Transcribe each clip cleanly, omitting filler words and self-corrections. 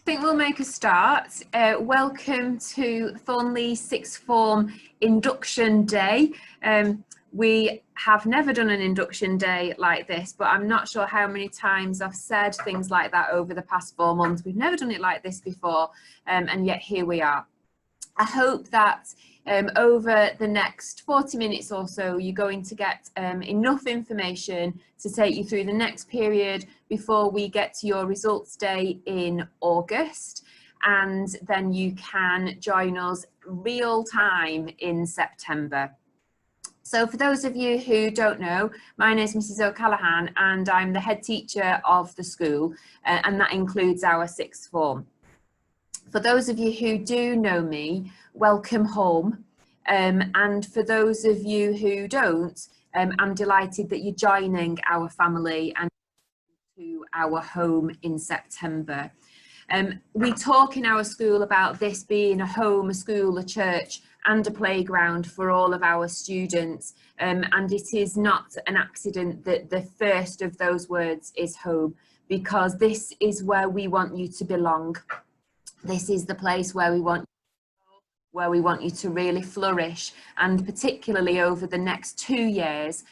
I think we'll make a start. Welcome to Thornleigh Sixth Form Induction Day. We have never done an induction day like this, but I'm not sure how many times I've said things like that over the past 4 months. We've never done it like this before, and yet here we are. I hope that over the next 40 minutes or so, you're going to get enough information to take you through the next period before we get to your results day in August, and then you can join us real time in September. So for those of you who don't know, my name is Mrs O'Callaghan and I'm the head teacher of the school, and that includes our sixth form. For those of you who do know me, welcome home. And for those of you who don't, I'm delighted that you're joining our family and to our home in September. We talk in our school about this being a home, a school, a church and a playground for all of our students, and it is not an accident that the first of those words is home, because this is where we want you to belong. This is the place where we want you to really flourish, and particularly over the next 2 years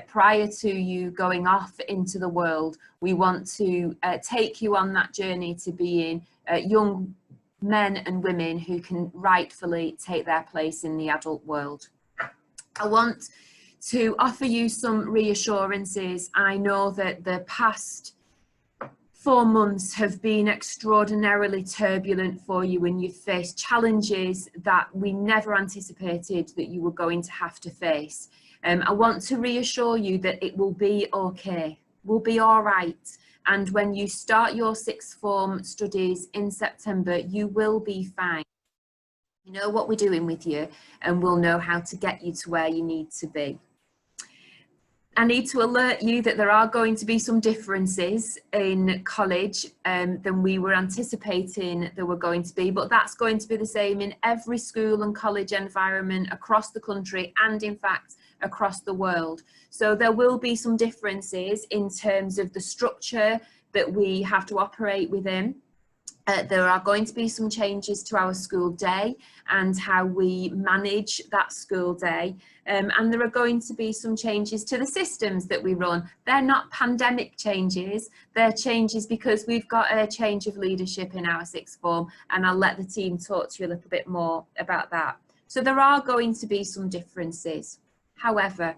prior to you going off into the world, we want to take you on that journey to being young men and women who can rightfully take their place in the adult world. I want to offer you some reassurances. I know that the past 4 months have been extraordinarily turbulent for you, and you've faced challenges that we never anticipated that you were going to have to face. I want to reassure you that it will be okay, we'll be all right. And when you start your sixth form studies in September, you will be fine. We know what we're doing with you, and we'll know how to get you to where you need to be. I need to alert you that there are going to be some differences in college than we were anticipating there were going to be, but that's going to be the same in every school and college environment across the country and in fact across the world. So there will be some differences in terms of the structure that we have to operate within. There are going to be some changes to our school day and how we manage that school day, and there are going to be some changes to the systems that we run. They're not pandemic changes, they're changes because we've got a change of leadership in our sixth form, and I'll let the team talk to you a little bit more about that. So there are going to be some differences. However,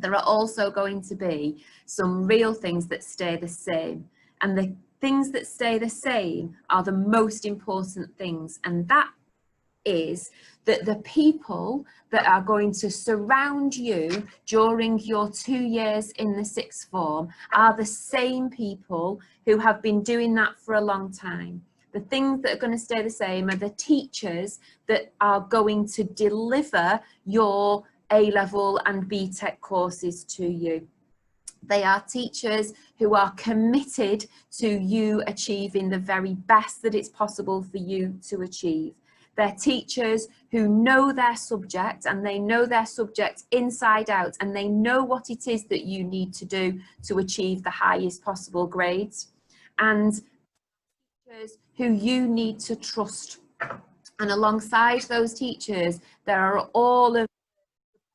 there are also going to be some real things that stay the same, and the things that stay the same are the most important things, and that is that the people that are going to surround you during your 2 years in the sixth form are the same people who have been doing that for a long time. The things that are going to stay the same are the teachers that are going to deliver your A-level and BTEC courses to you. They are teachers who are committed to you achieving the very best that it's possible for you to achieve. They're teachers who know their subject, and they know their subject inside out, and they know what it is that you need to do to achieve the highest possible grades. And teachers who you need to trust. And alongside those teachers, there are all of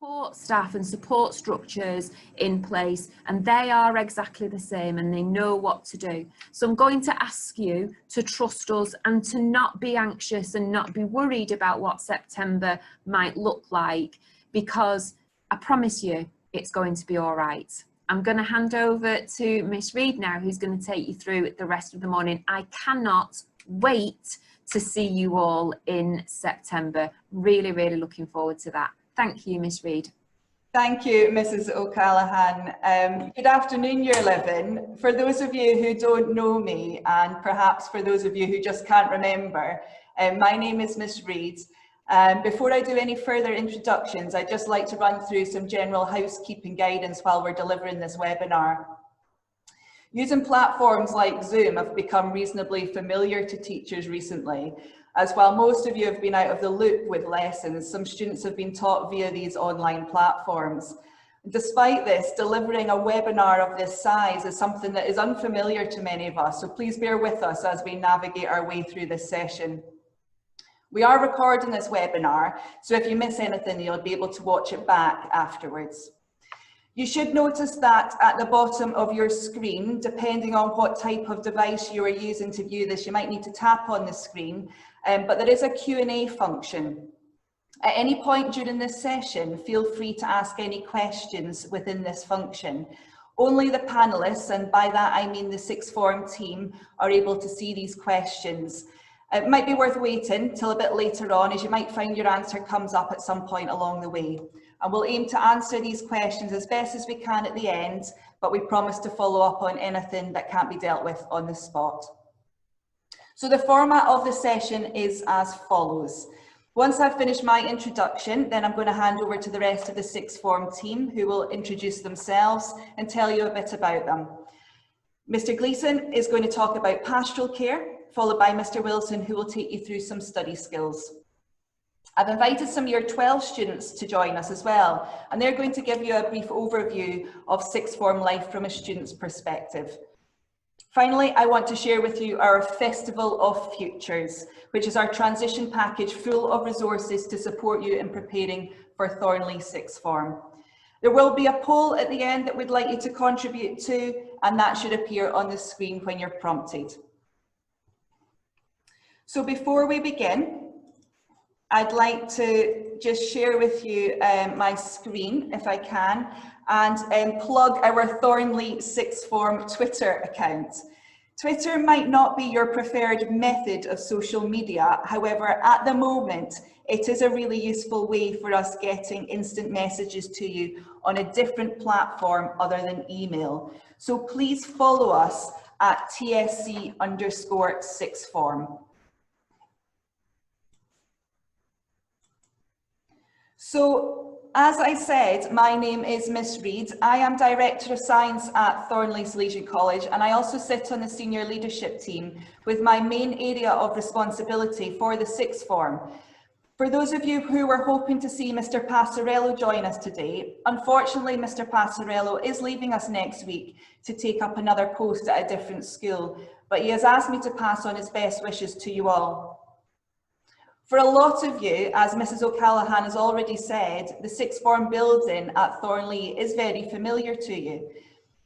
support staff and support structures in place, and they are exactly the same, and they know what to do. So I'm going to ask you to trust us and to not be anxious and not be worried about what September might look like, because I promise you it's going to be all right. I'm going to hand over to Miss Reid now, who's going to take you through the rest of the morning. I cannot wait to see you all in September. Really, really looking forward to that. Thank you, Miss Reid. Thank you, Mrs O'Callaghan. Good afternoon, Year 11. For those of you who don't know me, and perhaps for those of you who just can't remember, my name is Miss Reid. Before I do any further introductions, I'd just like to run through some general housekeeping guidance while we're delivering this webinar. Using platforms like Zoom have become reasonably familiar to teachers recently, as while most of you have been out of the loop with lessons, some students have been taught via these online platforms. Despite this, delivering a webinar of this size is something that is unfamiliar to many of us, so please bear with us as we navigate our way through this session. We are recording this webinar, so if you miss anything, you'll be able to watch it back afterwards. You should notice that at the bottom of your screen, depending on what type of device you are using to view this, you might need to tap on the screen, but there is a Q&A function. At any point during this session, feel free to ask any questions within this function. Only the panelists, and by that I mean the sixth form team, are able to see these questions. It might be worth waiting till a bit later on, as you might find your answer comes up at some point along the way. And we'll aim to answer these questions as best as we can at the end, but we promise to follow up on anything that can't be dealt with on the spot. So the format of the session is as follows. Once I've finished my introduction, then I'm going to hand over to the rest of the sixth form team, who will introduce themselves and tell you a bit about them. Mr. Gleason is going to talk about pastoral care, followed by Mr. Wilson, who will take you through some study skills. I've invited some Year 12 students to join us as well, and they're going to give you a brief overview of sixth form life from a student's perspective. Finally, I want to share with you our Festival of Futures, which is our transition package full of resources to support you in preparing for Thornleigh sixth form. There will be a poll at the end that we'd like you to contribute to, and that should appear on the screen when you're prompted. So before we begin, I'd like to just share with you my screen, if I can, and plug our Thornleigh sixth form Twitter account. Twitter might not be your preferred method of social media. However, at the moment, it is a really useful way for us getting instant messages to you on a different platform other than email. So please follow us at TSC_sixth form. So, as I said, my name is Miss Reid. I am Director of Science at Thornleigh Salesian College, and I also sit on the senior leadership team with my main area of responsibility for the sixth form. For those of you who were hoping to see Mr. Passarello join us today, unfortunately Mr. Passarello is leaving us next week to take up another post at a different school, but he has asked me to pass on his best wishes to you all. For a lot of you, as Mrs. O'Callaghan has already said, the sixth form building at Thornleigh is very familiar to you.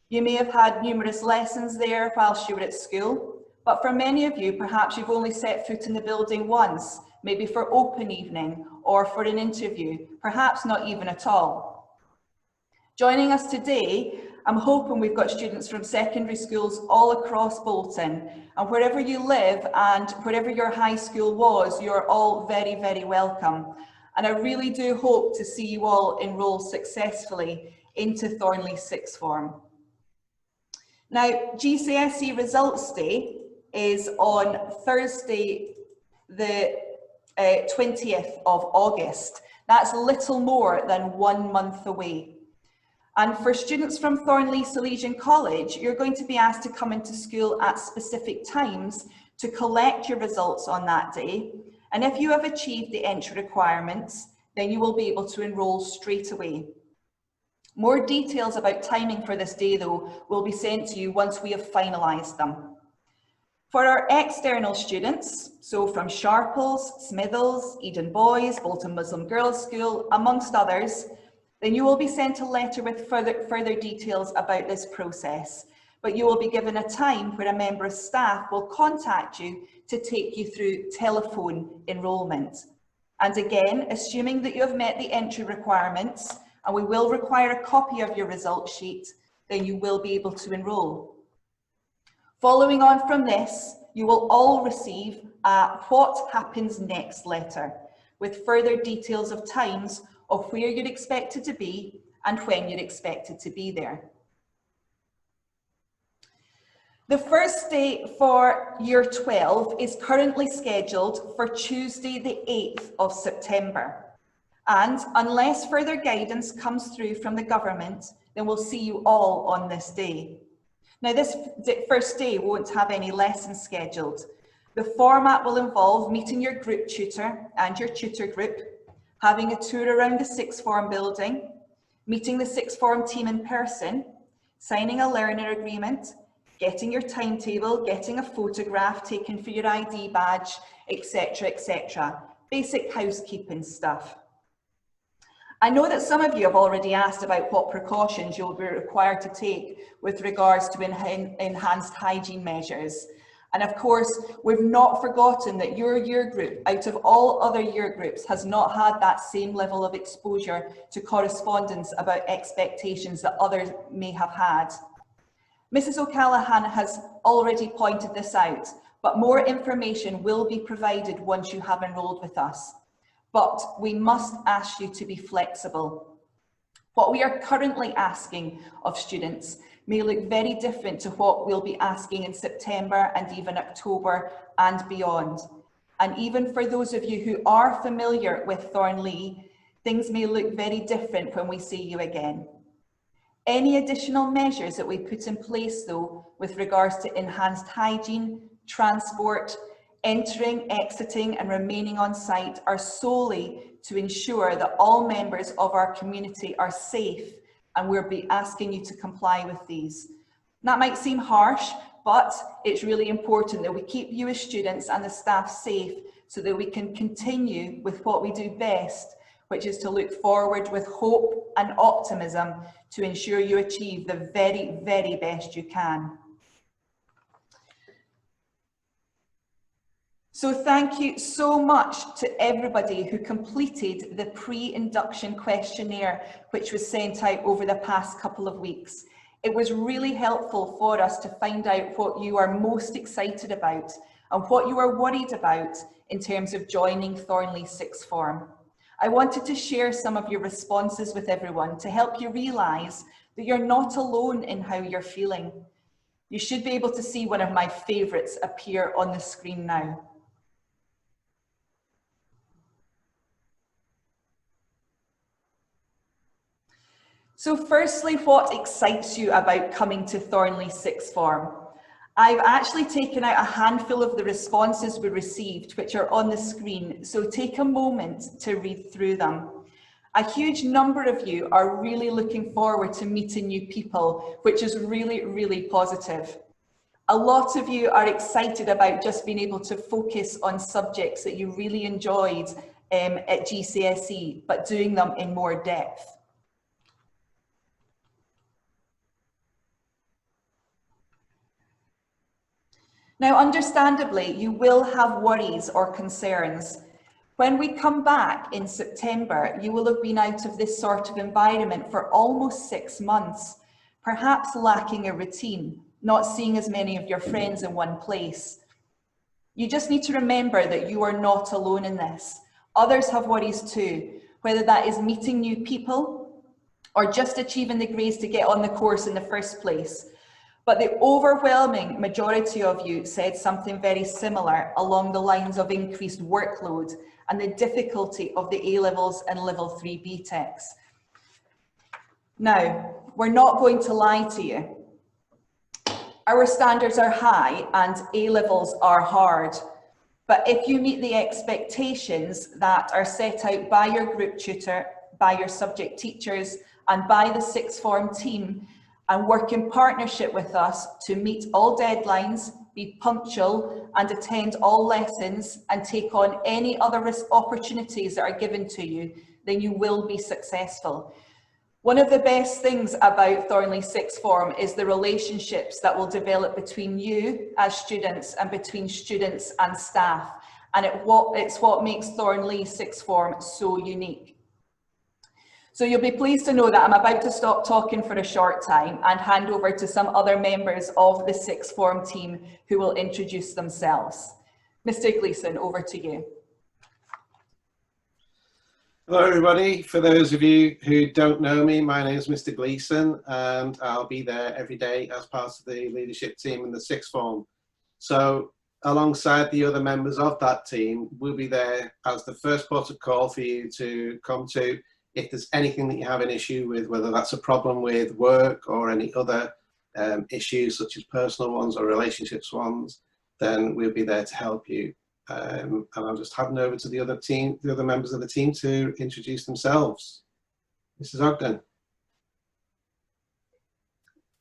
You may have had numerous lessons there whilst you were at school, but for many of you, perhaps you've only set foot in the building once, maybe for open evening or for an interview, perhaps not even at all. Joining us today, I'm hoping we've got students from secondary schools all across Bolton, and wherever you live and wherever your high school was, you're all very, very welcome. And I really do hope to see you all enrol successfully into Thornleigh sixth form. Now, GCSE Results Day is on Thursday, the 20th of August. That's little more than 1 month away. And for students from Thornleigh Salesian College, you're going to be asked to come into school at specific times to collect your results on that day. And if you have achieved the entry requirements, then you will be able to enrol straight away. More details about timing for this day, though, will be sent to you once we have finalised them. For our external students, so from Sharples, Smithills, Eden Boys, Bolton Muslim Girls School, amongst others, then you will be sent a letter with further details about this process, but you will be given a time where a member of staff will contact you to take you through telephone enrolment. And again, assuming that you have met the entry requirements, and we will require a copy of your result sheet, then you will be able to enrol. Following on from this, you will all receive a What Happens Next letter with further details of times of where you're expected to be and when you're expected to be there. The first day for Year 12 is currently scheduled for Tuesday the 8th of September. And unless further guidance comes through from the government, then we'll see you all on this day. Now, this first day won't have any lessons scheduled. The format will involve meeting your group tutor and your tutor group, having a tour around the sixth form building, meeting the sixth form team in person, signing a learner agreement, getting your timetable, getting a photograph taken for your ID badge, etc., etc. Basic housekeeping stuff. I know that some of you have already asked about what precautions you'll be required to take with regards to enhanced hygiene measures. And of course, we've not forgotten that your year group, out of all other year groups, has not had that same level of exposure to correspondence about expectations that others may have had. Mrs O'Callaghan has already pointed this out, but more information will be provided once you have enrolled with us. But we must ask you to be flexible. What we are currently asking of students may look very different to what we'll be asking in September and even October and beyond. And even for those of you who are familiar with Thornleigh, things may look very different when we see you again. Any additional measures that we put in place though, with regards to enhanced hygiene, transport, entering, exiting and remaining on site are solely to ensure that all members of our community are safe, and we'll be asking you to comply with these. That might seem harsh, but it's really important that we keep you as students and the staff safe so that we can continue with what we do best, which is to look forward with hope and optimism to ensure you achieve the very, very best you can. So thank you so much to everybody who completed the pre-induction questionnaire, which was sent out over the past couple of weeks. It was really helpful for us to find out what you are most excited about and what you are worried about in terms of joining Thornleigh sixth form. I wanted to share some of your responses with everyone to help you realise that you're not alone in how you're feeling. You should be able to see one of my favourites appear on the screen now. So firstly, what excites you about coming to Thornleigh sixth form? I've actually taken out a handful of the responses we received, which are on the screen, so take a moment to read through them. A huge number of you are really looking forward to meeting new people, which is really, really positive. A lot of you are excited about just being able to focus on subjects that you really enjoyed at GCSE, but doing them in more depth. Now, understandably, you will have worries or concerns. When we come back in September, you will have been out of this sort of environment for almost 6 months, perhaps lacking a routine, not seeing as many of your friends in one place. You just need to remember that you are not alone in this. Others have worries too, whether that is meeting new people or just achieving the grades to get on the course in the first place. But the overwhelming majority of you said something very similar along the lines of increased workload and the difficulty of the A-levels and level 3 BTECs. Now, we're not going to lie to you. Our standards are high and A-levels are hard. But if you meet the expectations that are set out by your group tutor, by your subject teachers and by the sixth form team, and work in partnership with us to meet all deadlines, be punctual and attend all lessons and take on any other opportunities that are given to you, then you will be successful. One of the best things about Thornleigh sixth form is the relationships that will develop between you as students and between students and staff. And it's what makes Thornleigh sixth form so unique. So you'll be pleased to know that I'm about to stop talking for a short time and hand over to some other members of the sixth form team who will introduce themselves. Mr. Gleason, over to you. Hello everybody, for those of you who don't know me, my name is Mr. Gleason and I'll be there every day as part of the leadership team in the sixth form. So alongside the other members of that team, we'll be there as the first port of call for you to come to if there's anything that you have an issue with, whether that's a problem with work or any other issues such as personal ones or relationships ones, then we'll be there to help you. And I'll just hand over to the other members of the team to introduce themselves. Mrs Ogden.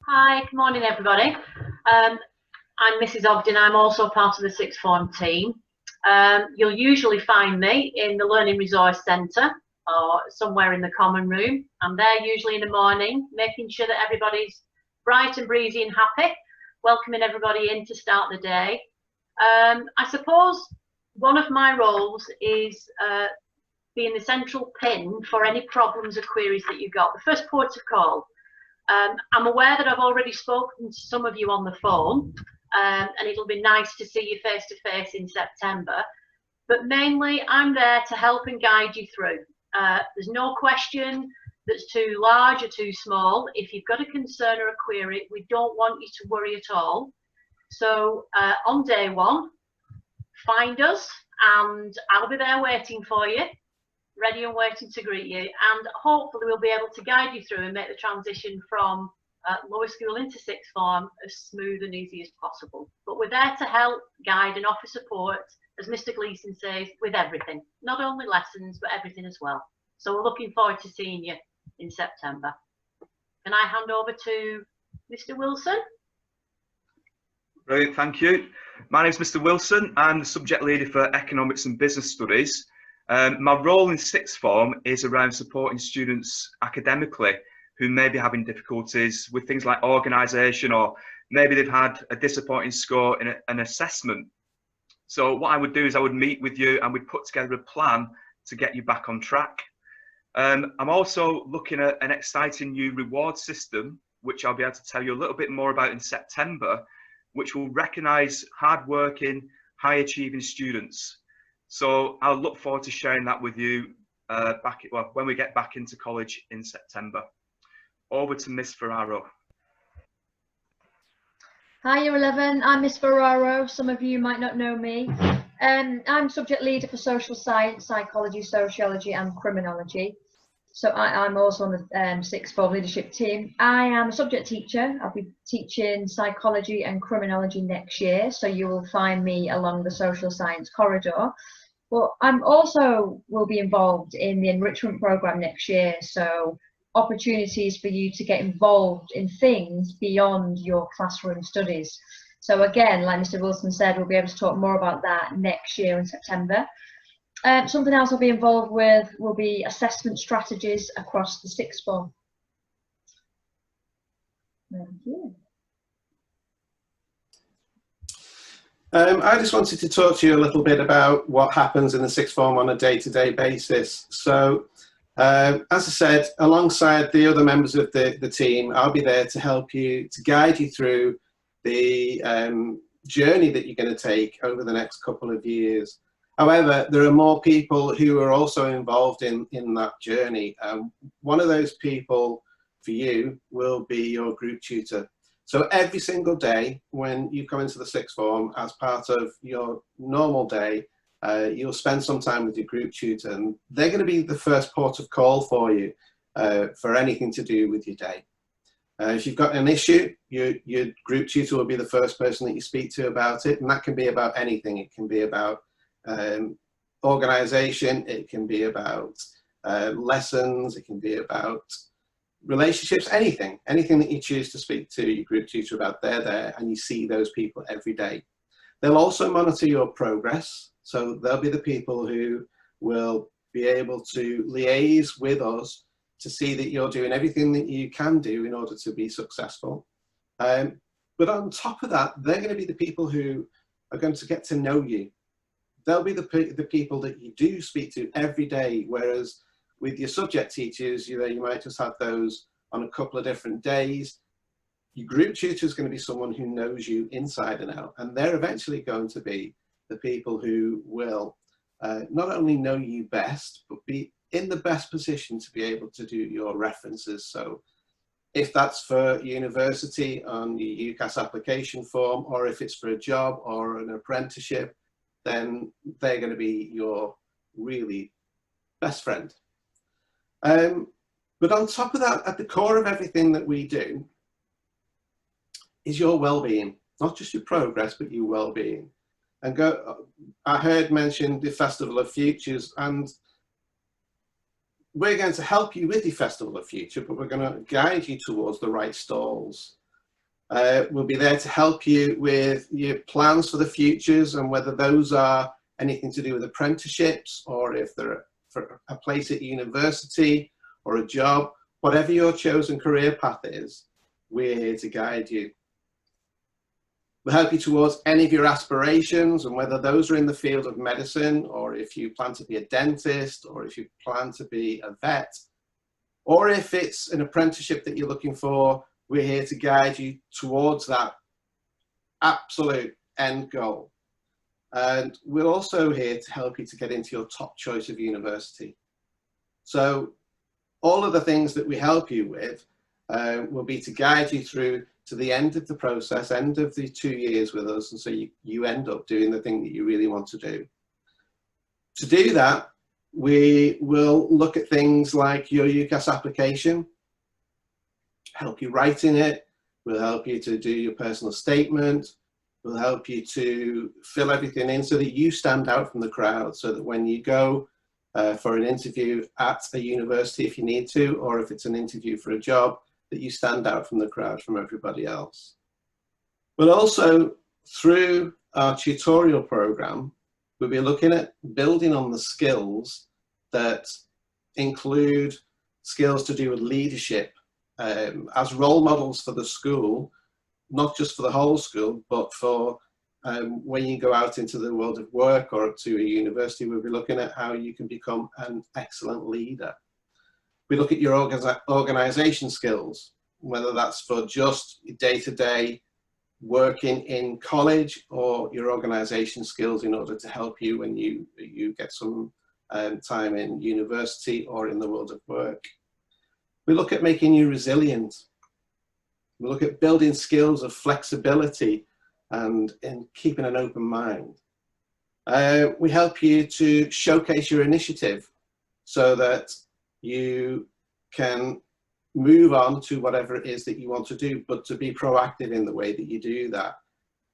Hi, good morning everybody. I'm Mrs Ogden, I'm also part of the sixth form team. You'll usually find me in the Learning Resource Centre or somewhere in the common room. I'm there usually in the morning, making sure that everybody's bright and breezy and happy, welcoming everybody in to start the day. I suppose one of my roles is being the central pin for any problems or queries that you've got, the first port of call. I'm aware that I've already spoken to some of you on the phone, and it'll be nice to see you face to face in September. But mainly, I'm there to help and guide you through. There's no question that's too large or too small. If you've got a concern or a query, we don't want you to worry at all. So on day one, find us, and I'll be there waiting for you, ready and waiting to greet you, and hopefully we'll be able to guide you through and make the transition from lower school into sixth form as smooth and easy as possible. But we're there to help, guide and offer support, as Mr Gleason says, with everything, not only lessons but everything as well. So we're looking forward to seeing you in September. Can I hand over to Mr Wilson? Brilliant, thank you. My name is Mr Wilson. I'm the subject leader for Economics and Business Studies. My role in sixth form is around supporting students academically who may be having difficulties with things like organisation, or maybe they've had a disappointing score in an assessment. So what I would do is I would meet with you and we'd put together a plan to get you back on track. I'm also looking at an exciting new reward system, which I'll be able to tell you a little bit more about in September, which will recognise hard-working, high-achieving students. So I'll look forward to sharing that with you when we get back into college in September. Over to Miss Ferraro. Hi Yr11, I'm Miss Ferraro. Some of you might not know me. I'm subject leader for social science, psychology, sociology and criminology. So I'm also on the sixth form leadership team. I am a subject teacher. I'll be teaching psychology and criminology next year. So you will find me along the social science corridor. But I'm also will be involved in the enrichment programme next year. So opportunities for you to get involved in things beyond your classroom studies. So again, like Mr Wilson said, we'll be able to talk more about that next year in September. Something else I'll be involved with will be assessment strategies across the sixth form. Thank you. I just wanted to talk to you a little bit about what happens in the sixth form on a day-to-day basis. So, as I said, alongside the other members of the team, I'll be there to help you, to guide you through the journey that you're going to take over the next couple of years. However, there are more people who are also involved in that journey. One of those people for you will be your group tutor. So every single day when you come into the sixth form, as part of your normal day, you'll spend some time with your group tutor, and they're going to be the first port of call for you for anything to do with your day. If you've got an issue, your group tutor will be the first person that you speak to about it, and that can be about anything. It can be about organisation, it can be about lessons, it can be about relationships, anything that you choose to speak to your group tutor about, they're there, and you see those people every day. They'll also monitor your progress, so they'll be the people who will be able to liaise with us to see that you're doing everything that you can do in order to be successful. But on top of that, they're going to be the people who are going to get to know you. They'll be the people that you do speak to every day, whereas with your subject teachers, you might just have those on a couple of different days. Your group tutor is going to be someone who knows you inside and out, and they're eventually going to be the people who will not only know you best, but be in the best position to be able to do your references. So if that's for university on the UCAS application form, or if it's for a job or an apprenticeship, then they're going to be your really best friend. But on top of that, at the core of everything that we do is your well-being, not just your progress, but your well-being. And I heard mentioned the Festival of Futures, and we're going to help you with the Festival of Future, but we're going to guide you towards the right stalls. We'll be there to help you with your plans for the futures, and whether those are anything to do with apprenticeships, or if they're for a place at university or a job. Whatever your chosen career path is, we're here to guide you. We'll help you towards any of your aspirations, and whether those are in the field of medicine, or if you plan to be a dentist, or if you plan to be a vet, or if it's an apprenticeship that you're looking for, we're here to guide you towards that absolute end goal. And we're also here to help you to get into your top choice of university. So all of the things that we help you with will be to guide you through to the end of the process, end of the 2 years with us, and so you end up doing the thing that you really want to do. To do that, we will look at things like your UCAS application, help you write in it, we'll help you to do your personal statement, we'll help you to fill everything in so that you stand out from the crowd, so that when you go for an interview at a university, if you need to, or if it's an interview for a job, that you stand out from the crowd, from everybody else. But also, through our tutorial program, we'll be looking at building on the skills that include skills to do with leadership, as role models for the school, not just for the whole school, but for when you go out into the world of work or to a university. We'll be looking at how you can become an excellent leader. We look at your organisation skills, whether that's for just day-to-day working in college, or your organisation skills in order to help you when you get some time in university or in the world of work. We look at making you resilient. We look at building skills of flexibility and in keeping an open mind. We help you to showcase your initiative so that you can move on to whatever it is that you want to do, but to be proactive in the way that you do that.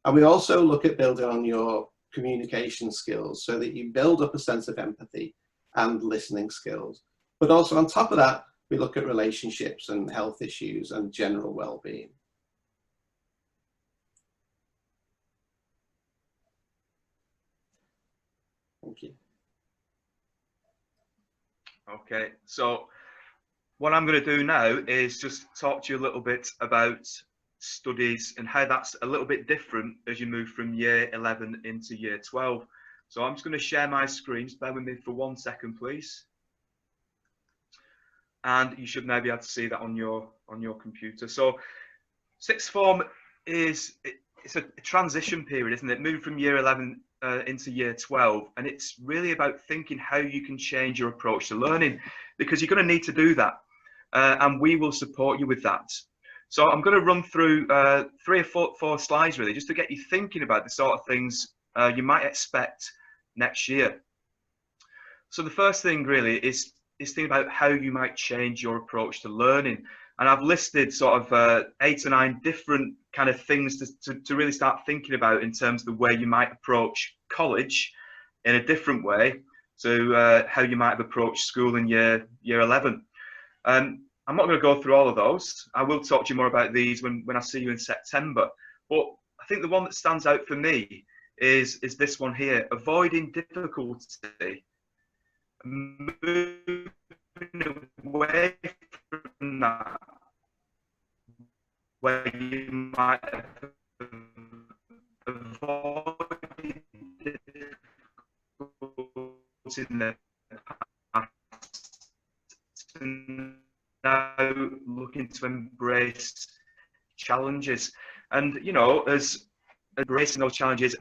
And we also look at building on your communication skills so that you build up a sense of empathy and listening skills. But also on top of that, we look at relationships and health issues and general well-being. Thank you. Okay, so what I'm going to do now is just talk to you a little bit about studies and how that's a little bit different as you move from year 11 into year 12. So I'm just going to share my screen. Just bear with me for 1 second, please. And you should now be able to see that on your computer. So sixth form it's a transition period, isn't it? Moving from year 11 into year 12, and it's really about thinking how you can change your approach to learning, because you're going to need to do that, and we will support you with that. So I'm going to run through 3 or 4 slides really, just to get you thinking about the sort of things you might expect next year. So the first thing really is thinking about how you might change your approach to learning. And I've listed sort of 8 or 9 different kind of things to really start thinking about in terms of the way you might approach college in a different way to how you might have approached school in year 11. I'm not going to go through all of those. I will talk to you more about these when I see you in September. But I think the one that stands out for me is this one here: avoiding difficulty, moving away from that, where you might avoid difficulty in the past, and now looking to embrace challenges. And you know, as embracing those challenges,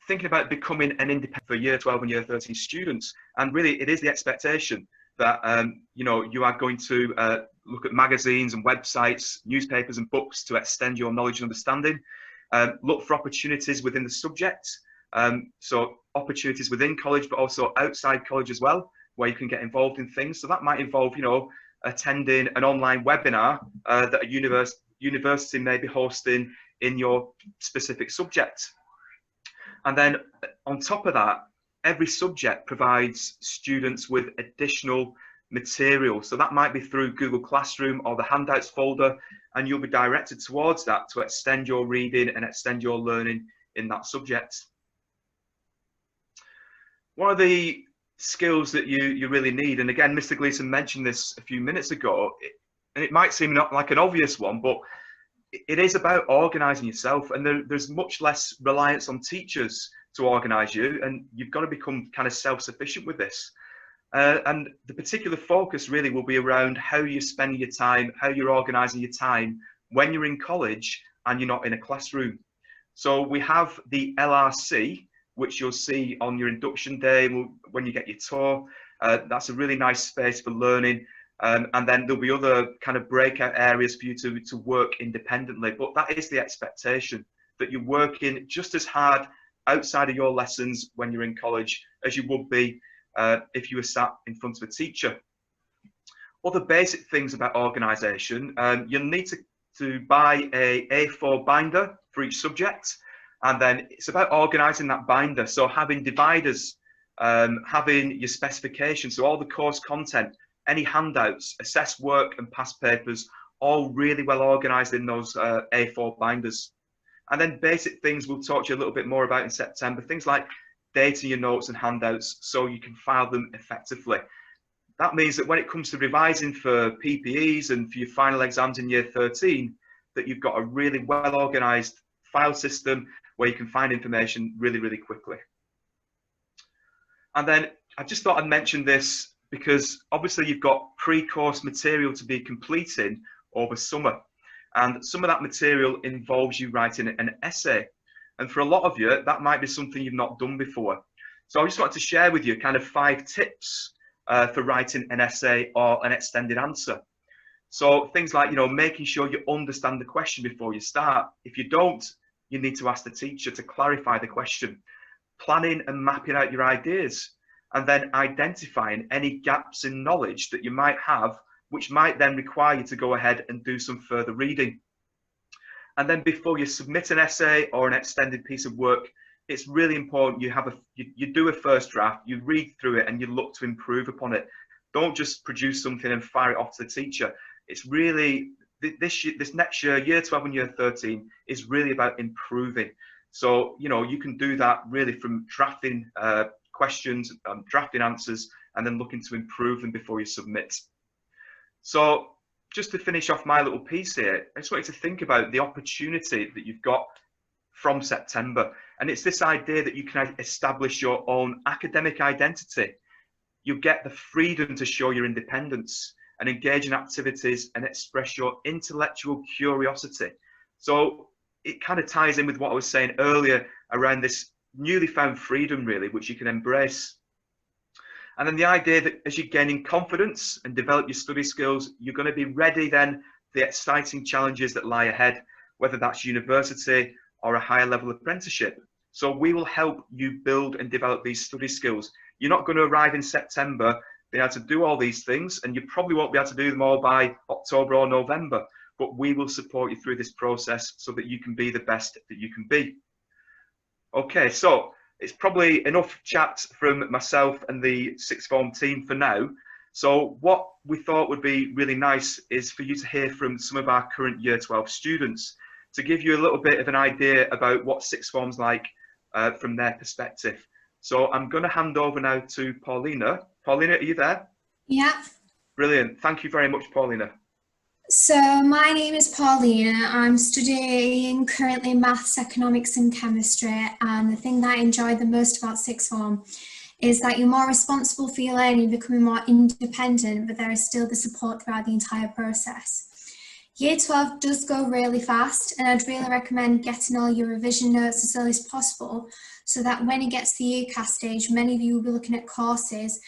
thinking about becoming an independent for year 12 and year 13 students. And really, it is the expectation that you know, you are going to look at magazines and websites, newspapers and books to extend your knowledge and understanding. Look for opportunities within the subject, so opportunities within college, but also outside college as well, where you can get involved in things. So that might involve, you know, attending an online webinar that a university may be hosting in your specific subject. And then on top of that, every subject provides students with additional material. So that might be through Google Classroom or the handouts folder, and you'll be directed towards that to extend your reading and extend your learning in that subject. One of the skills that you really need, and again, Mr. Gleason mentioned this a few minutes ago, and it might seem not like an obvious one, but it is about organising yourself, and there's much less reliance on teachers to organise you, and you've got to become kind of self-sufficient with this. And the particular focus really will be around how you're spending your time, how you're organising your time when you're in college and you're not in a classroom. So we have the LRC, which you'll see on your induction day when you get your tour. That's a really nice space for learning. And then there'll be other kind of breakout areas for you to work independently. But that is the expectation, that you're working just as hard outside of your lessons when you're in college as you would be if you were sat in front of a teacher. Other basic things about organisation, you'll need to buy a A4 binder for each subject, and then it's about organising that binder. So having dividers, having your specifications, so all the course content, any handouts, assessed work and past papers, all really well organised in those A4 binders. And then basic things we'll talk to you a little bit more about in September, things like dating your notes and handouts so you can file them effectively. That means that when it comes to revising for PPEs and for your final exams in year 13, that you've got a really well organised file system where you can find information really, really quickly. And then I just thought I'd mention this because obviously you've got pre-course material to be completing over summer. And some of that material involves you writing an essay. And for a lot of you, that might be something you've not done before. So I just wanted to share with you kind of 5 tips for writing an essay or an extended answer. So things like, making sure you understand the question before you start. If you don't, you need to ask the teacher to clarify the question. Planning and mapping out your ideas, and then identifying any gaps in knowledge that you might have, which might then require you to go ahead and do some further reading. And then before you submit an essay or an extended piece of work, it's really important you do a first draft, you read through it and you look to improve upon it. Don't just produce something and fire it off to the teacher. It's really, this next year, year 12 and year 13, is really about improving. So, you can do that really from drafting questions, drafting answers, and then looking to improve them before you submit. So just to finish off my little piece here, I just want you to think about the opportunity that you've got from September. And it's this idea that you can establish your own academic identity. You get the freedom to show your independence and engage in activities and express your intellectual curiosity. So it kind of ties in with what I was saying earlier around this newly found freedom, really, which you can embrace. And then the idea that as you're gaining confidence and develop your study skills, you're going to be ready then for the exciting challenges that lie ahead, whether that's university or a higher level apprenticeship. So we will help you build and develop these study skills. You're not going to arrive in September being able to do all these things, and you probably won't be able to do them all by October or November, but we will support you through this process so that you can be the best that you can be. Okay, so it's probably enough chat from myself and the sixth form team for now. So what we thought would be really nice is for you to hear from some of our current year 12 students to give you a little bit of an idea about what sixth form's like from their perspective. So I'm going to hand over now to Paulina. Paulina, are you there? Yeah. Brilliant. Thank you very much, Paulina. So my name is Paulina. I'm studying currently maths, economics and chemistry, and the thing that I enjoy the most about sixth form is that you're more responsible for your learning, becoming more independent, but there is still the support throughout the entire process. Year 12 does go really fast, and I'd really recommend getting all your revision notes as early as possible so that when it gets to the UCAS stage, many of you will be looking at courses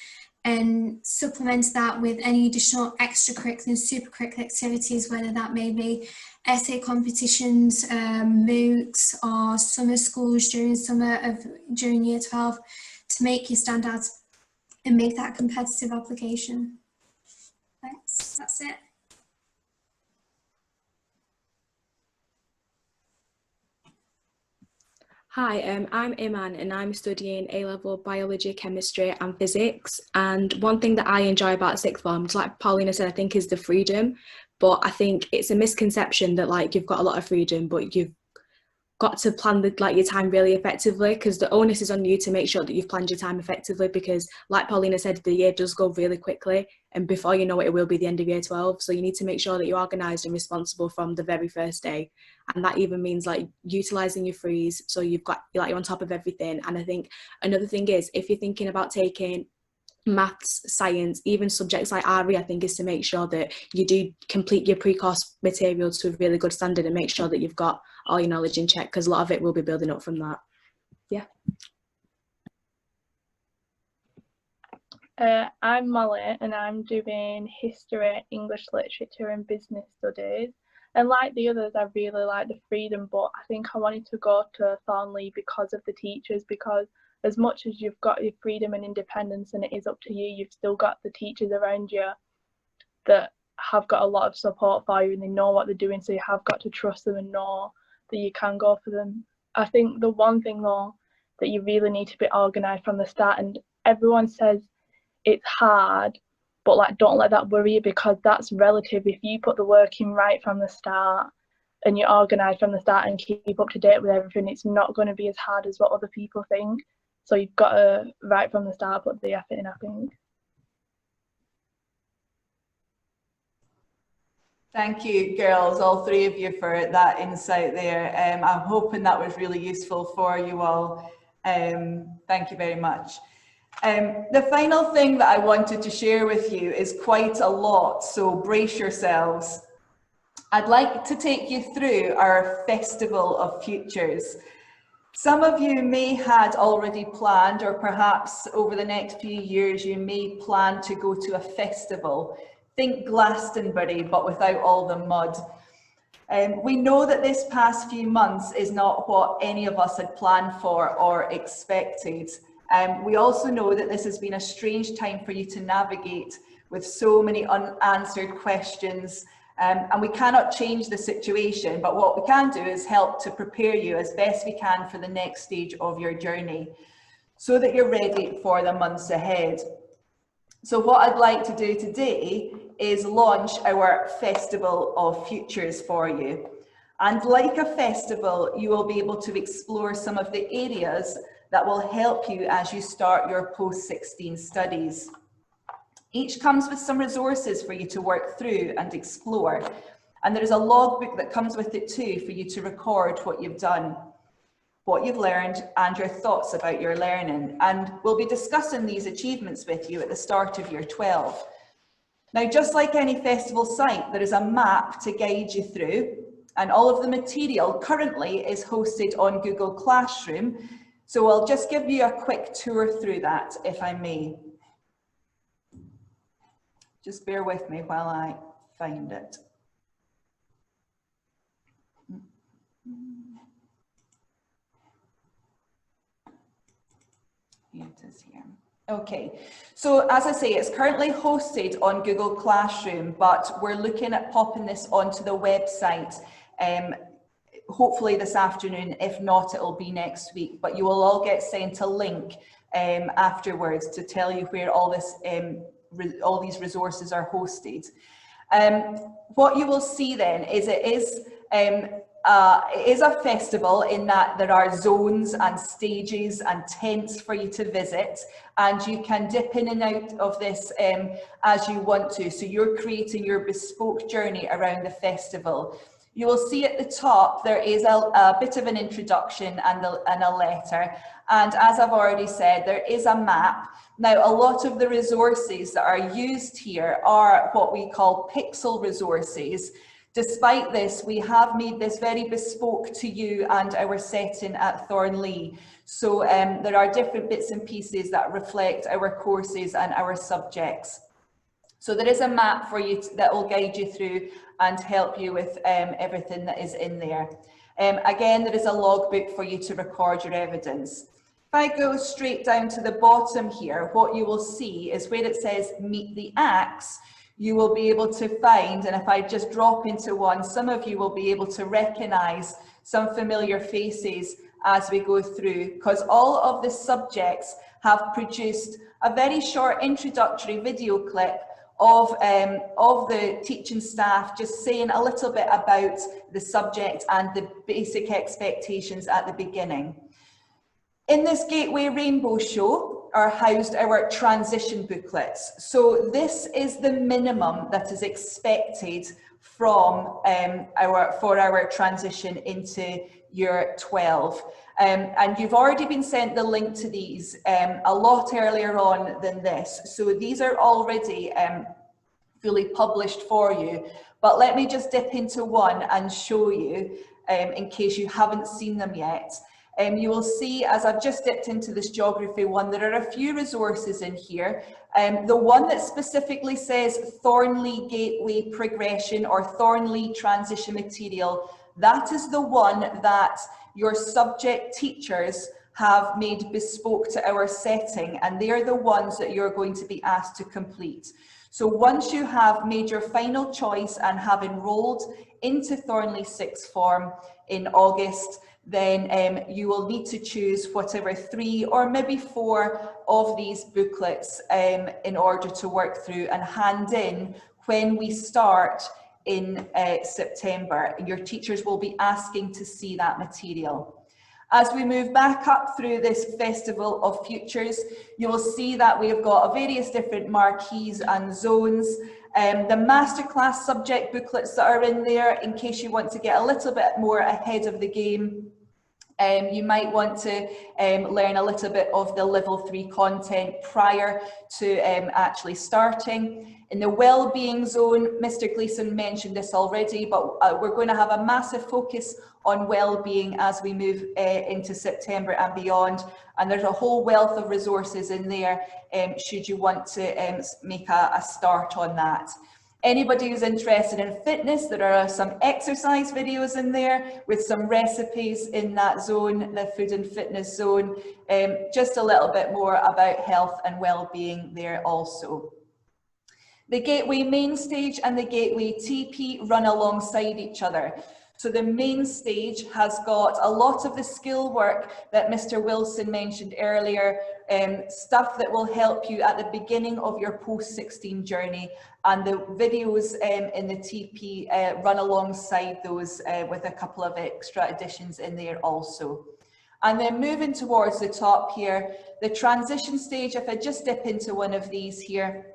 and supplement that with any additional extracurricular and supercurricular activities, whether that may be essay competitions, MOOCs, or summer schools during year 12 to make you stand out and make that competitive application. Thanks, that's it. Hi, I'm Iman and I'm studying A-level biology, chemistry and physics. And one thing that I enjoy about sixth form, like Paulina said, I think is the freedom. But I think it's a misconception that like you've got a lot of freedom, but you've got to plan your time really effectively, because the onus is on you to make sure that you've planned your time effectively, because like Paulina said, the year does go really quickly, and before you know it will be the end of year 12. So you need to make sure that you're organised and responsible from the very first day, and that even means like utilising your frees, so you're on top of everything. And I think another thing is, if you're thinking about taking maths, science, even subjects like RE, I think is to make sure that you do complete your pre-course materials to a really good standard and make sure that you've got all your knowledge in check, because a lot of it will be building up from that. Yeah. I'm Molly and I'm doing history, English literature and business studies. And like the others, I really like the freedom, but I think I wanted to go to Thornleigh because of the teachers, because as much as you've got your freedom and independence and it is up to you, you've still got the teachers around you that have got a lot of support for you and they know what they're doing, so you have got to trust them and know that you can go for them. I think the one thing though, that you really need to be organised from the start, and everyone says it's hard, but like don't let that worry you, because that's relative. If you put the work in right from the start and you're organised from the start and keep up to date with everything, it's not going to be as hard as what other people think. So you've got to, right from the start, put the effort in, I think. Thank you, girls, all three of you, for that insight there. I'm hoping that was really useful for you all. Thank you very much. The final thing that I wanted to share with you is quite a lot, so brace yourselves. I'd like to take you through our Festival of Futures. Some of you may had already planned, or perhaps over the next few years you may plan to go to a festival. Think Glastonbury, but without all the mud. We know that this past few months is not what any of us had planned for or expected. We also know that this has been a strange time for you to navigate, with so many unanswered questions. And we cannot change the situation, but what we can do is help to prepare you as best we can for the next stage of your journey, so that you're ready for the months ahead. So what I'd like to do today is launch our Festival of Futures for you. And like a festival, you will be able to explore some of the areas that will help you as you start your post-16 studies. Each comes with some resources for you to work through and explore. And there is a logbook that comes with it too, for you to record what you've done, what you've learned, and your thoughts about your learning. And we'll be discussing these achievements with you at the start of year 12. Now, just like any festival site, there is a map to guide you through, and all of the material currently is hosted on Google Classroom. So I'll just give you a quick tour through that, if I may. Just bear with me while I find it. Here it is here. Okay, so as I say, it's currently hosted on Google Classroom, but we're looking at popping this onto the website hopefully this afternoon. If not, it'll be next week, but you will all get sent a link afterwards to tell you where all this all these resources are hosted. What you will see then is it is a festival, in that there are zones and stages and tents for you to visit, and you can dip in and out of this as you want to. So you're creating your bespoke journey around the festival. You will see at the top there is a bit of an introduction and a letter. And as I've already said, there is a map. Now, a lot of the resources that are used here are what we call pixel resources. Despite this, we have made this very bespoke to you and our setting at Thornleigh. So there are different bits and pieces that reflect our courses and our subjects. So there is a map for you that will guide you through and help you with everything that is in there. Again, there is a logbook for you to record your evidence. If I go straight down to the bottom here, what you will see is where it says meet the acts, you will be able to find, and if I just drop into one, some of you will be able to recognise some familiar faces as we go through, because all of the subjects have produced a very short introductory video clip of the teaching staff just saying a little bit about the subject and the basic expectations at the beginning. In this Gateway Rainbow Show are housed our transition booklets. So this is the minimum that is expected from for our transition into Year 12. And you've already been sent the link to these a lot earlier on than this. So these are already fully published for you. But let me just dip into one and show you in case you haven't seen them yet. You will see, as I've just dipped into this geography one, there are a few resources in here. The one that specifically says Thornleigh Gateway Progression or Thornleigh Transition Material, that is the one that your subject teachers have made bespoke to our setting, and they're the ones that you're going to be asked to complete. So once you have made your final choice and have enrolled into Thornleigh Sixth Form in August, then you will need to choose whatever 3 or maybe 4 of these booklets in order to work through and hand in when we start in September. Your teachers will be asking to see that material. As we move back up through this Festival of Futures, you will see that we have got various different marquees and zones. The masterclass subject booklets that are in there, in case you want to get a little bit more ahead of the game. You might want to learn a little bit of the level 3 content prior to actually starting. In the well-being zone, Mr. Gleason mentioned this already, but we're going to have a massive focus on well-being as we move into September and beyond. And there's a whole wealth of resources in there should you want to make a start on that. Anybody who's interested in fitness, there are some exercise videos in there with some recipes in that zone, the food and fitness zone. Just a little bit more about health and well-being there also. The Gateway main stage and the Gateway TP run alongside each other. So the main stage has got a lot of the skill work that Mr. Wilson mentioned earlier, stuff that will help you at the beginning of your post-16 journey, and the videos in the TP run alongside those with a couple of extra additions in there also. And then moving towards the top here, the transition stage, if I just dip into one of these here,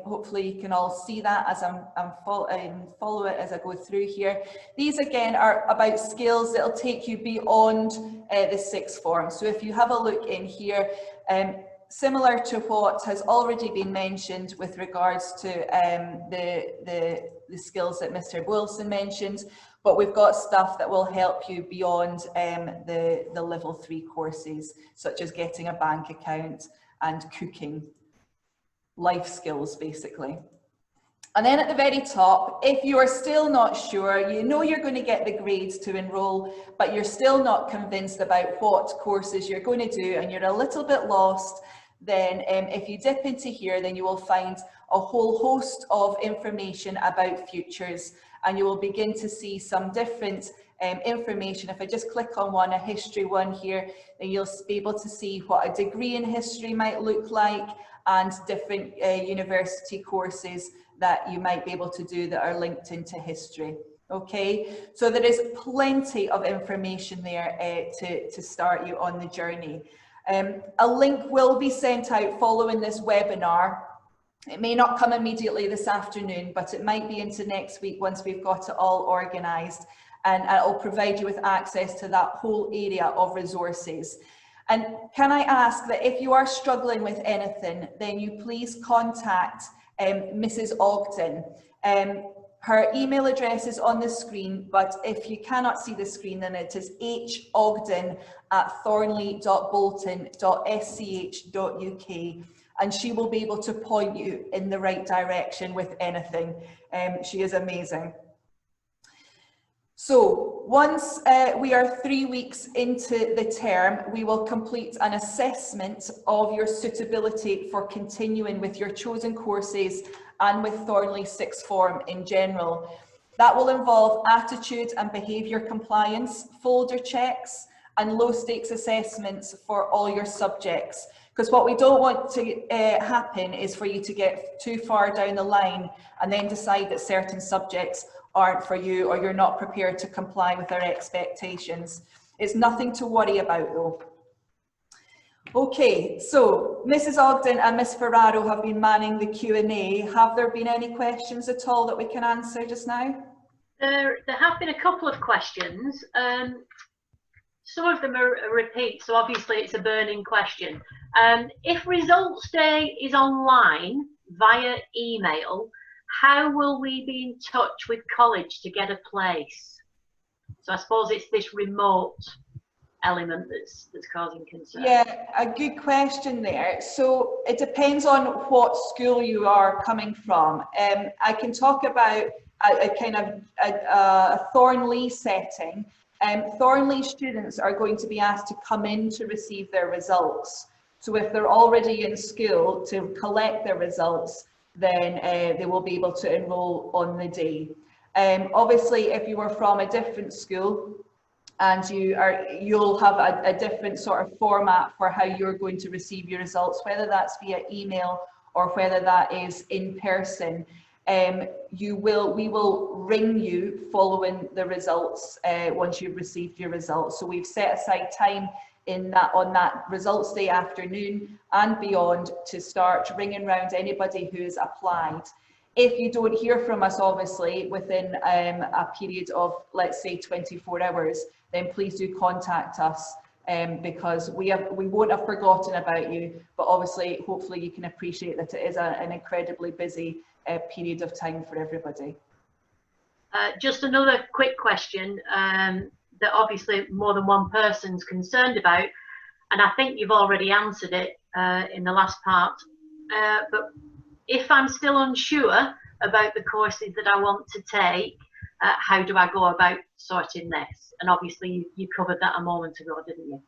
hopefully you can all see that as I'm follow it as I go through here. These again are about skills that'll take you beyond the sixth form. So if you have a look in here, similar to what has already been mentioned with regards to the skills that Mr. Wilson mentioned, but we've got stuff that will help you beyond the level 3 courses, such as getting a bank account and cooking. Life skills, basically. And then at the very top, if you are still not sure, you know you're going to get the grades to enroll, but you're still not convinced about what courses you're going to do and you're a little bit lost, then if you dip into here, then you will find a whole host of information about futures, and you will begin to see some different information. If I just click on one, a history one here, then you'll be able to see what a degree in history might look like, and different university courses that you might be able to do that are linked into history. Okay, so there is plenty of information there to start you on the journey. A link will be sent out following this webinar. It may not come immediately this afternoon, but it might be into next week once we've got it all organised, and it'll provide you with access to that whole area of resources. And can I ask that if you are struggling with anything, then you please contact Mrs. Ogden. Her email address is on the screen, but if you cannot see the screen, then it is hogden@thornleigh.bolton.sch.uk, and she will be able to point you in the right direction with anything. She is amazing. So once we are 3 weeks into the term, we will complete an assessment of your suitability for continuing with your chosen courses and with Thornleigh Sixth Form in general. That will involve attitude and behaviour compliance, folder checks, and low stakes assessments for all your subjects. Because what we don't want to happen is for you to get too far down the line and then decide that certain subjects aren't for you, or you're not prepared to comply with our expectations. It's nothing to worry about though. Okay, so Mrs Ogden and Miss Ferraro have been manning the Q&A. Have there been any questions at all that we can answer just now? There have been a couple of questions. Some of them are repeats, so obviously it's a burning question. If results day is online via email, how will we be in touch with college to get a place? So I suppose it's this remote element that's causing concern. Yeah, a good question there. So it depends on what school you are coming from. I can talk about a kind of a Thornleigh setting. Thornleigh students are going to be asked to come in to receive their results. So if they're already in school to collect their results, then they will be able to enrol on the day. Obviously, if you are from a different school, and you'll have a different sort of format for how you're going to receive your results, whether that's via email or whether that is in person. We will ring you following the results once you've received your results. So we've set aside time on that results day afternoon and beyond to start ringing round anybody who's applied. If you don't hear from us, obviously, within a period of, let's say, 24 hours, then please do contact us because we won't have forgotten about you, but obviously, hopefully you can appreciate that it is an incredibly busy period of time for everybody. Just another quick question that obviously more than one person's concerned about, and I think you've already answered it in the last part, but if I'm still unsure about the courses that I want to take, how do I go about sorting this? And obviously you covered that a moment ago, didn't you?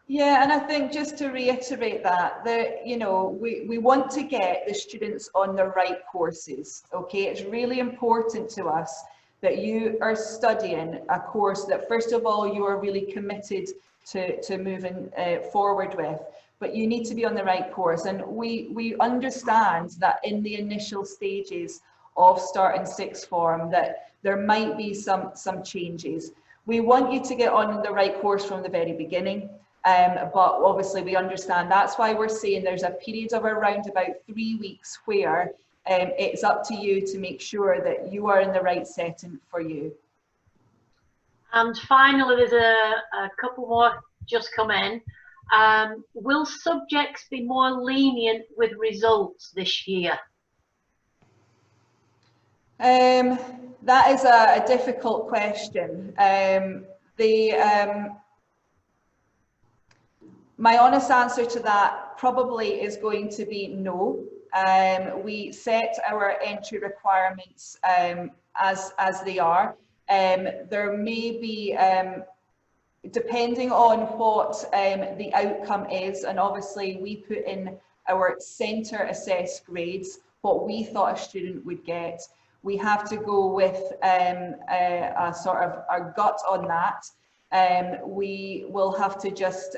Yeah, and I think just to reiterate that, we want to get the students on the right courses, okay? It's really important to us that you are studying a course that, first of all, you are really committed to moving forward with, but you need to be on the right course. And we understand that in the initial stages of starting sixth form that there might be some changes. We want you to get on the right course from the very beginning, but obviously we understand. That's why we're saying there's a period of around about 3 weeks where it's up to you to make sure that you are in the right setting for you. And finally, there's a couple more just come in. Will subjects be more lenient with results this year? That is a difficult question. My honest answer to that probably is going to be no. We set our entry requirements as they are. There may be, depending on what the outcome is, and obviously we put in our centre assessed grades, what we thought a student would get. We have to go with a sort of our gut on that. We will have to just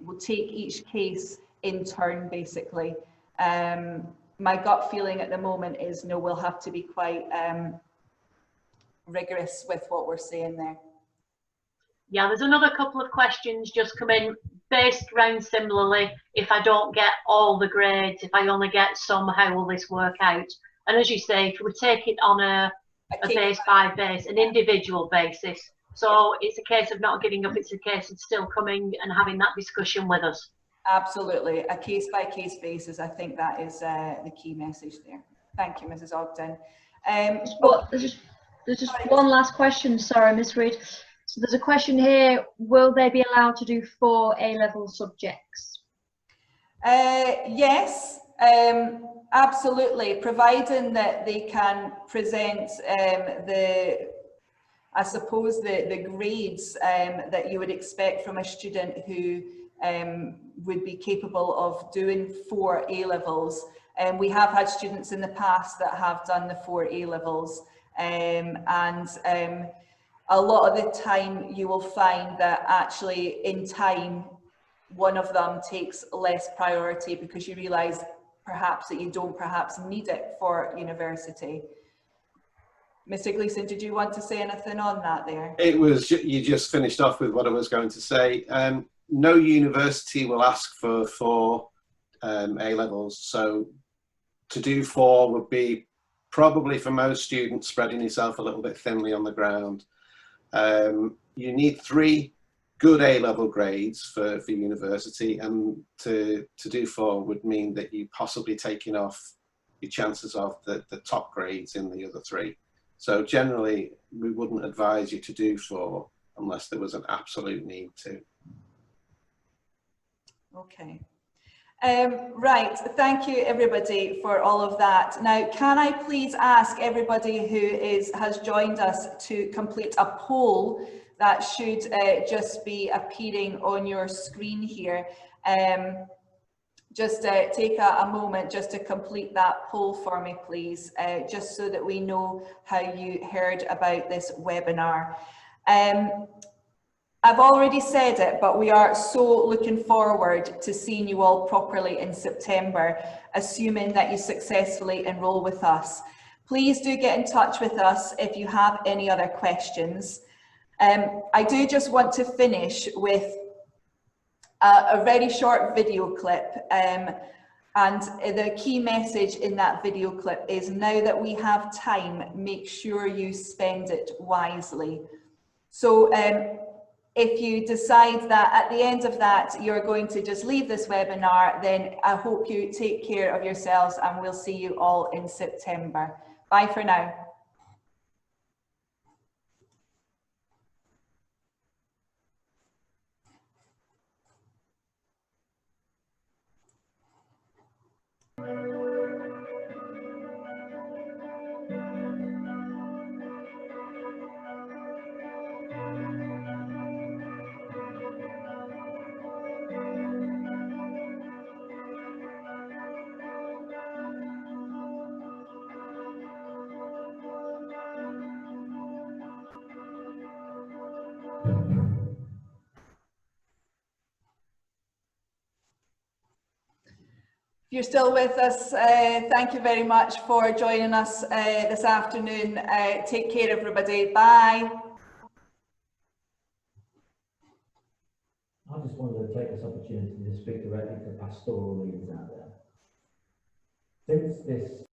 we'll take each case in turn, basically. My gut feeling at the moment is no, we'll have to be quite rigorous with what we're saying there. Yeah, there's another couple of questions just come in based around similarly. If I don't get all the grades, if I only get some, how will this work out? And as you say, if we take it on a base by base, an individual basis, so it's a case of not giving up, it's a case of still coming and having that discussion with us. Absolutely, a case by case basis. I think that is the key message there. Thank you, Mrs Ogden. There's just one last question, sorry, Miss Reid. So there's a question here, will they be allowed to do 4 A-level subjects? Yes, absolutely, providing that they can present I suppose the grades that you would expect from a student who would be capable of doing 4 A-levels. We have had students in the past that have done the 4 A-levels. A lot of the time you will find that actually in time one of them takes less priority because you realise perhaps that you don't perhaps need it for university. Mr. Gleason, did you want to say anything on that there? It was, you just finished off with what I was going to say. No university will ask for 4 A-levels, so to do 4 would be probably for most students spreading yourself a little bit thinly on the ground. You need 3 good A-level grades for university, and to do 4 would mean that you possibly taking off your chances of the top grades in the other 3. So generally, we wouldn't advise you to do 4 unless there was an absolute need to. Okay. Right, thank you everybody for all of that. Now, can I please ask everybody who has joined us to complete a poll that should just be appearing on your screen here. Just take a moment just to complete that poll for me, please, just so that we know how you heard about this webinar. I've already said it, but we are so looking forward to seeing you all properly in September, assuming that you successfully enrol with us. Please do get in touch with us if you have any other questions. I do just want to finish with a very short video clip, and the key message in that video clip is, now that we have time, make sure you spend it wisely. So if you decide that at the end of that you're going to just leave this webinar, then I hope you take care of yourselves, and we'll see you all in September. Bye for now. If you're still with us, thank you very much for joining us this afternoon. Take care, everybody. Bye. I just wanted to take this opportunity to speak directly to pastoral leaders out there. Since this